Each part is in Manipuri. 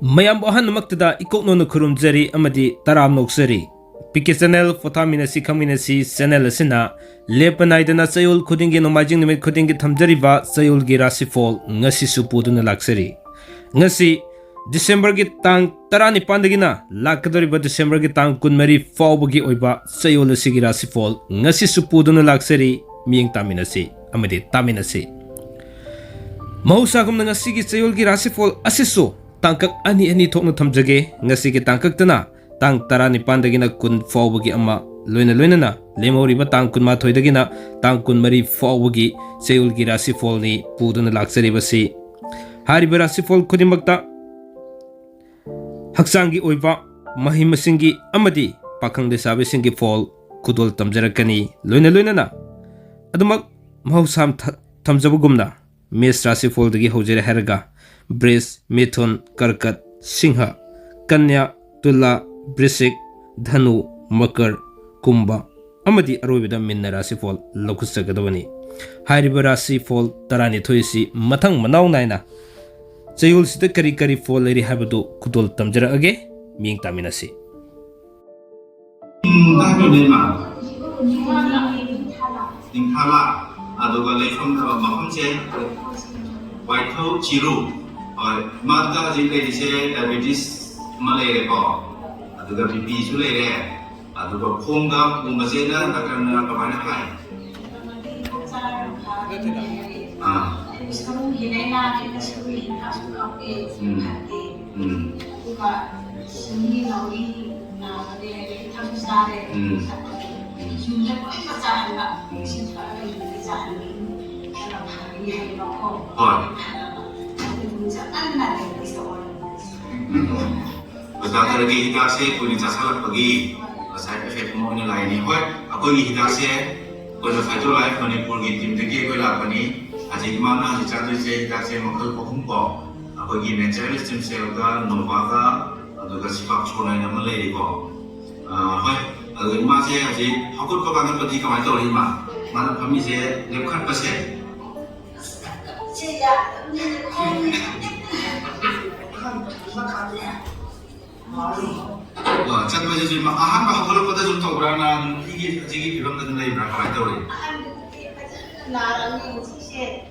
mayam ahan maktada ikokno no khurumjari amadi taram noksari PK channel POTHAMINASI KHANGMINASI channel asina lepanai chayol khudingi nomajing nimit khudingi thamjariba Chayolgi Rashifal ngasi supuduna laksari ngasi December gi tang 19 dagina lakadoriba December gi tang 12 fawbagi oiba Chayol asigi Rashifal ngasi supuduna laksari miyeng taminasi amadi taminasi mahusagum ngasi gi Chayolgi Rashifal asisu tangkak ani thokna thamjage ngasi gi tangkak tana tang 19 dagina kun fawbagi amma loina na lemoriba tang kun ma thoidagina tang kun mari fawbagi Chayolgi Rashifal ni puduna laksari basi hariba Rashifal khudimakta haksangi oiba mahimasingi amadi pakhang de sabe singi fall kudol tamjarakani loina na adumak mahusam thamjabugumna mes Rashifal dagi hojere heraga Bris, Mithun, Karkat, Singha, Kanya, Tula, Brisik, Dhanu, Makar, Kumbha, amadi aroibida minna Rashifal lokusagadawani. Hariba Rashifal tarani thoisi mathang manaw naina. Chayol sida kari fall leri habadu kudol tamjara age ming taminasi. Tinghala aduga lefam mahamse waitho chiru mata jile dise diabetes malere ko aduga BP su lere aduga khonga kumbasena takarna kamana hai sekarang hilanglah kita sendiri kasus kaki hati, juga sendiri lagi nak ada kasus sare, sudah boleh percaya tak? Siapa yang percaya ni? Kalau hari ini rokok, itu jangan nak risau. Betul lagi hidup saya punya salah pergi, saya efek mau ni lain ni. Aku hidup saya punya satu life Manipur gitu, jadi aku lakukan ni. Aji mana aji cakap je kasi makhluk kohumpo, aku gini natural stem cell ka nombaga, atau kasi faktor lain nama lagi ko. Aji mana je aji hakut ko bangun peti kamai tu lima, mana kami je lekat pasal. Cakap je cuma aham hakut ko pada junta berana, ini aji film tu lagi berapa kamai tu lagi. Larang sih,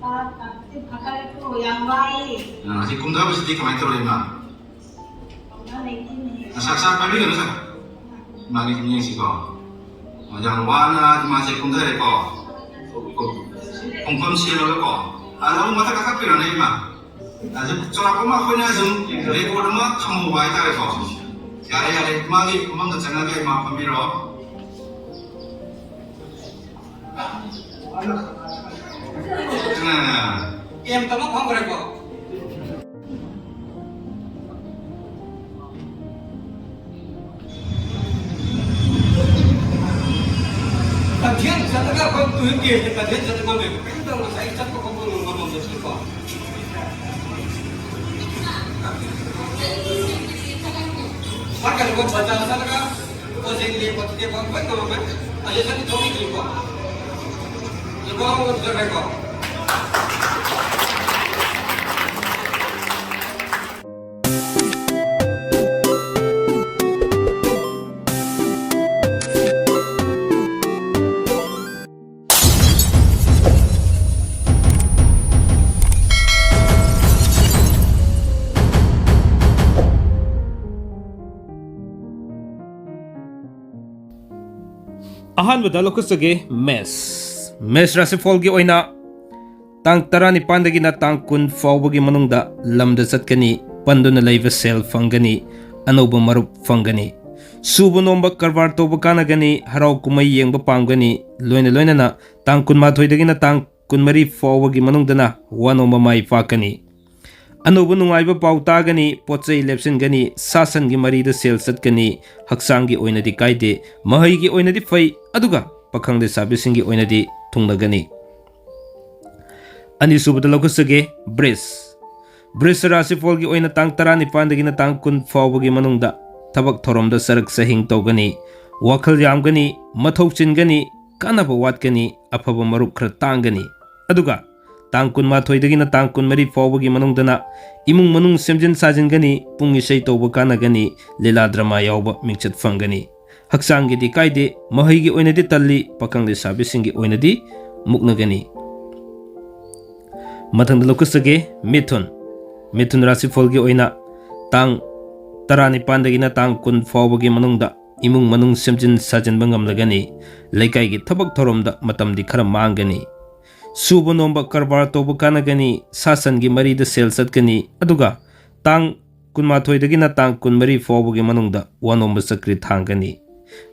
tapi pakai itu yang baik. Nah, si kumda mesti kamai tu lagi mana? Mana ini? Asal kami kan sah, mari ni si kau. Macam wana masih kumda reko, kumkum si reko. Alam mata kakak pernah ni mah. Aja cara kumah kau ni asum reko rumah kamu baik tak reko. Yare mari kumam tu jangan lagi mah pemiro. Yang pertama kamu berapa? Kajian satu kali kau tuh dia, kajian satu kali. Kita orang saya satu kali ngomong berapa? Maka kau baca satu kali, kau sendiri kau tidak mampu kau mampu. Aja satu kali berapa? Kau berapa? Ahanbada lokusage mes Rashifal gi oina tang 19 dagina tang 10 fawbagi manungda lamda chatkani panduna leiba sel fangani anoba marup fangani subu nomba karbar toba kanagani harau kumai yengba pamgani loina na tang 12 dagina tang 13 fawbagi manungdana wanoma mai pakani anoba nungaiba pau tagani pochai lepsingani sasan gi marida sel chatkani haksangi oina di kaide mahai gi oina di fai aduga pakhang de sabisingi oina di tungnagani ani subada lokusage Bris Rashifal gi oina tang 19 dagina tang 10 fawbagi manungda tabak thoromda sarak sahing togani wakhal yamgani mathau chingani kanaba watkani afaba marup khara tangani aduga tang kun mathoidagina tang kun mari fawbagi manungdana imung manung semjin sajingani pung isai tawba kanagani lila drama yawba mingchat fangani haksangi di kaide mahigi oinadi talli pakang le sabisingi oinadi muknagani mathang lokusage mithun rashifal gi oina tang tarani pandagina tang kun fawbagi manungda imung manung semjin sajin bangam lagani laikai gi thabak thoromda matam di khara mangani suba nomba karbar toba kanagani sasan gi mari da sel satkani aduga tang kun mathoidagina tang kun mari fawbagi manungda wanomba sakri thangani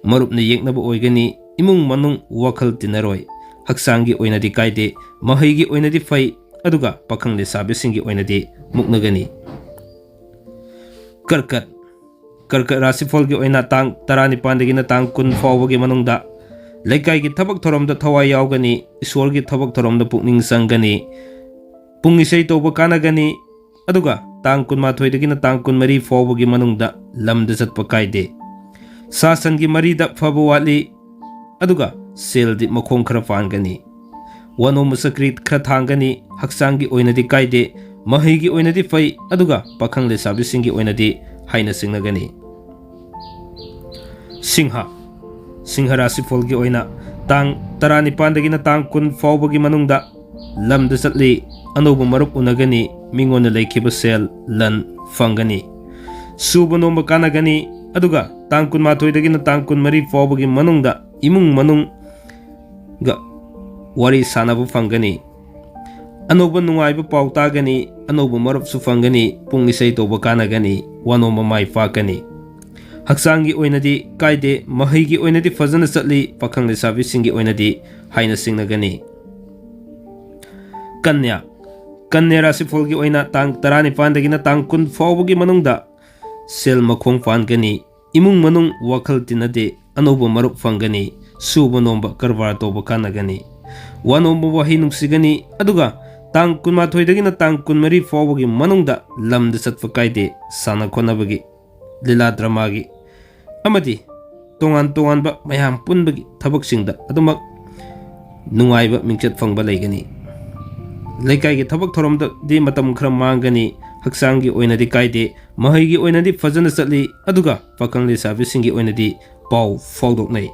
marupna yeknaba oigani imung manung wakhal tinaroi haksangi oinadi kaide mahigi oinadi fai aduga pakhang le sabisingi oinadi muknagani karkat rashifal gi oina tang tarani pandagina tang kun fawbagi manungda laikai gi thabak thorom da thawai yawgani iswar gi thabak thorom da pukning sangani pung isai toba kanagani aduga tang kun mathoidagina tang kun mari fawbagi manungda lamda satpa kaide sasan gi mari da phaba wali aduga sel di makhong khara fangani wanom sakri khara thangani haksangi oinadi kaide mahigi oinadi fai aduga pakhang le sabisingi oinadi haina singnagani Singha rashifal gi oina tang tarani pandagina tang kun fawbagi manungda lamda satli anoba marup unagani mingona laikhiba sel lan fangani suba nomba kanagani aduga tang kun mathoidagina tang kun mari fawbagi manungda imung manung ga wari sanaba fangani anoba nungaiba pautagani anoba marup su fangani pung isai toba kanagani wanomba mai fakani haksangi oinadi kaide mahigi oinadi fazana satli pakhang le sabisingi oinadi haina singnagani kanya rashifal gi oina tang tarani pandagina tang kun fawbagi manungda sel makhong fangani imung manung wakhal tinade anoba marup fangani suba nomba karbar toba kanagani wanomba wahi nungsigani aduga tang kun mathoidagina tang kun mari fawbagi manungda lamda satfa kaide sana khonabagi lila dramagi amadi tongan ba mayam punbagi thabaksingda adumak nungaiba mingchat fangba laigani laikai gi thabak thoromda di matam khara mangani haksangi oinadi kaide mahigi oinadi fazana satli aduga pakhang le sabisingi oinadi pau fawdoknai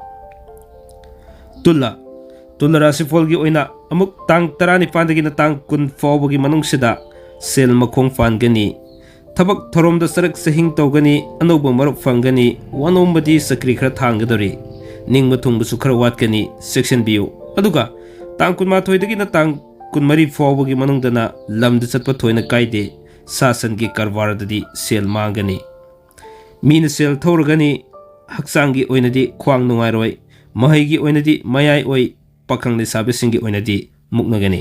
tulla rashifal gi oina amuk tang tarani pandagina tang kun fawbagi manungsida sel makhong fangani thabak thoromda sarak sahing tawgani anoba marup fangani wanombadi sakri khara thangadori ningma thungbusu khara watkani section biu aduga tang kun mathoidagina tang kun mari fawbagi manungdana lamda satpa thoina kaide sasan gi karwardadi sel mangani mina sel thoragani haksangi oinadi khwang nungairoi mahigi oinadi mayai oi pakhang le sabisingi oinadi muknagani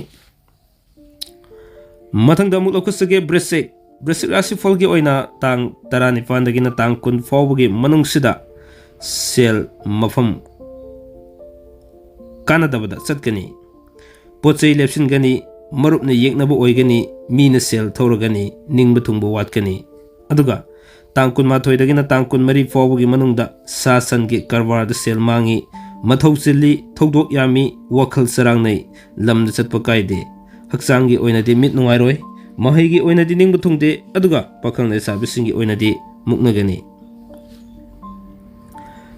mathangda mulokusage bresek rashifal gi oina tang tarani pandagina tang kun fawbagi manungsida sel mafam kanadabada chatkani pochei lepsingani marupna yeknaba oigani mina sel thoragani ningba thungba watkani aduga tang kun mathoidagina tang kun mari fawbagi manungda sasan gi karwarda sel mangi mathau chilli thogdok yami wakhal sarangnai lamda chatpa kaide haksangi oinadi mit nungairoi mahigi oinadi ningba thungde aduga pakhang le sabisingi oinadi muknagani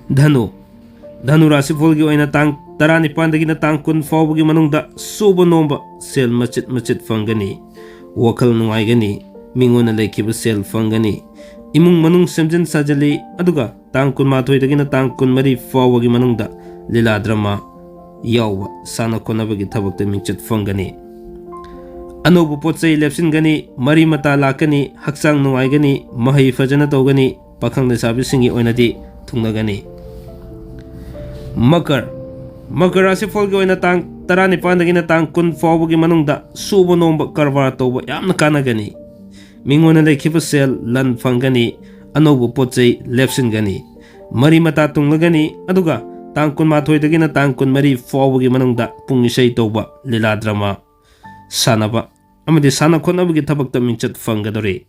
dhanu rashifal gi oina tang tarani pandagina tang kun fawbagi manungda suba nomba sel machit fangani wakhal nungaigani mingona laikhiba sel fangani imung manung semjin sajali aduga tang kun mathoidagina tang kun mari fawbagi manungda lila drama yawba sana khonabagi thabakta mingchat fangani anobu pochei lepsingani mari mata lakani haksang nungaigani mahai fajana tawgani pakhang le sabisingi oinadi thungnagani makar rashifal gi oina tang tarani pandagina tang kun fawbagi manungda suba nomba karbar tawba yamna kanagani mingona laikhiba sel lan fangani anobu pochei lepsingani mari mata tunglagani aduga tang kun mathoidagina tang kun mari fawbagi manungda pung isai tawba lila drama sanaba amadi sana khonabagi thabakta mingchat fangadori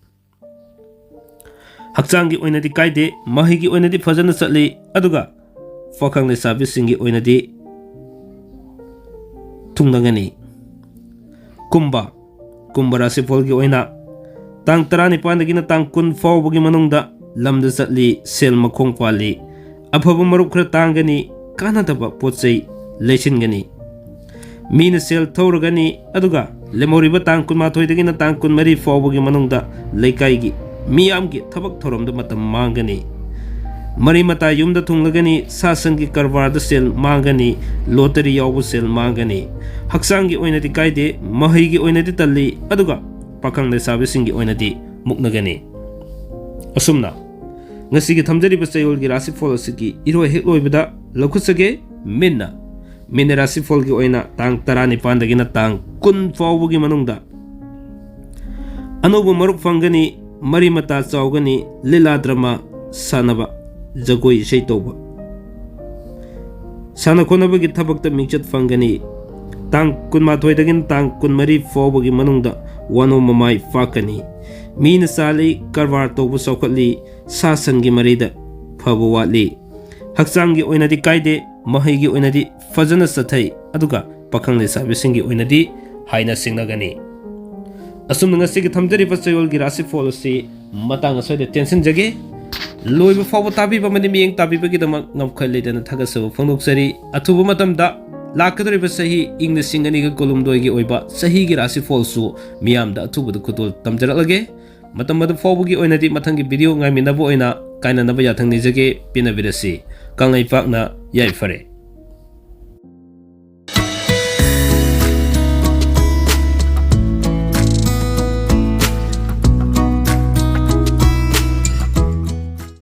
haksangi oinadi kaide mahigi oinadi fajana satli aduga pakhang le sabisingi oinadi ꯊꯨꯡꯅꯒꯅꯤ ꯀꯨꯝꯕ ꯔꯥꯁꯤꯐꯣꯜꯒꯤ ꯑꯣꯏꯅ ꯇꯥꯡ 19ꯗꯒꯤꯅ ꯇꯥꯡ 20 ꯐꯥꯎꯕꯒꯤ ꯃꯅꯨꯡꯗ ꯂꯝꯗ ꯆꯠꯂꯤ ꯁꯦꯜ ꯃꯈꯣꯡ ꯄꯥꯜꯂꯤ ꯑꯐꯕ ꯃꯔꯨꯞ ꯈꯔ ꯇꯥꯡꯒꯅꯤ ꯀꯥꯟꯅꯗꯕ ꯄꯣꯠꯆꯩ ꯂꯩꯁꯤꯟꯒꯅꯤ ꯃꯤꯅ ꯁꯦꯜ ꯊꯧꯔꯒꯅꯤ ꯑꯗꯨꯒ ꯂꯦꯝꯍꯧꯔꯤꯕ ꯇꯥꯡ 12ꯗꯒꯤꯅ ꯇꯥꯡ 24 ꯐꯥꯎꯕꯒꯤ ꯃꯅꯨꯡꯗ ꯂꯩꯀꯥꯏꯒꯤ ꯃꯤꯌꯥꯝꯒꯤ ꯊꯕꯛ ꯊꯧꯔꯝꯗ ꯃꯇꯝ ꯃꯥꯡꯒꯅꯤ ꯃꯔꯤ ꯃꯇꯥ ꯌꯨꯝꯗ ꯊꯨꯡꯂꯒꯅꯤ ꯁꯥꯁꯟꯒꯤ ꯀꯔꯕꯥꯔꯗ ꯁꯦꯜ ꯃꯥꯡꯒꯅꯤ ꯂꯣꯇꯔꯤ ꯌꯥꯎꯕ ꯁꯦल ꯃꯥꯡꯒꯅꯤ ꯍꯛꯆꯥꯡꯒꯤ ꯑꯣꯏꯅꯗꯤ ꯀꯥꯏꯗꯦ ꯃꯍꯩꯒꯤ ꯑꯣꯏꯅꯗꯤ ꯇꯜꯂꯤ ꯑꯗꯨꯒ ꯄꯥꯈꯪ ꯂꯩꯁꯥꯕꯤꯁꯤꯡꯒꯤ ꯑꯣꯏꯅꯗꯤ ꯃꯨꯛꯅꯒꯅꯤ ꯑꯁꯨꯝꯅ ngasi thamjariba chayolgi rashifol asigi iroi hek loibada laukhusage min rashifol gi oina tang 19 dagina tang 10 fawbugi manungda anobu maruk fangani mari mata chawgani lila drama sanaba jagoi sei toba sana khonaba gi thabakta mingchat fangani tang 12 dagin tang 13 fawbugi manungda wano mamai fakani mean साली करवार तोबु सौखली सासनगी मरीदा फबु वाली हक्सांगी ओइनदी कायदे महैगी ओइनदी फजन सथै अदुगा पखंग लेसाबिसिंगी ओइनदी हाइना सिंगनगनी असुम ngasi थमजरी चयोलगी राशिफल से मतंग सोदे टेंशन जगे लोइब फाव ताबी बमनि मियंग ताबी बगी दम ngमखलेदन थगसब फंगोक्सरी अथुब मतमदा लाकदरिबा सही इंग सिंगनी ग कोलुमदोइगी ओइबा सहीगी राशिफल सु मियामदा अथुबद खुतोल तमजरलगे मतम मद फावबगी ओइनदी मथंगी video ngai minabo oina kaina naba yathang nijage pinavirasi kangai pakna yai fare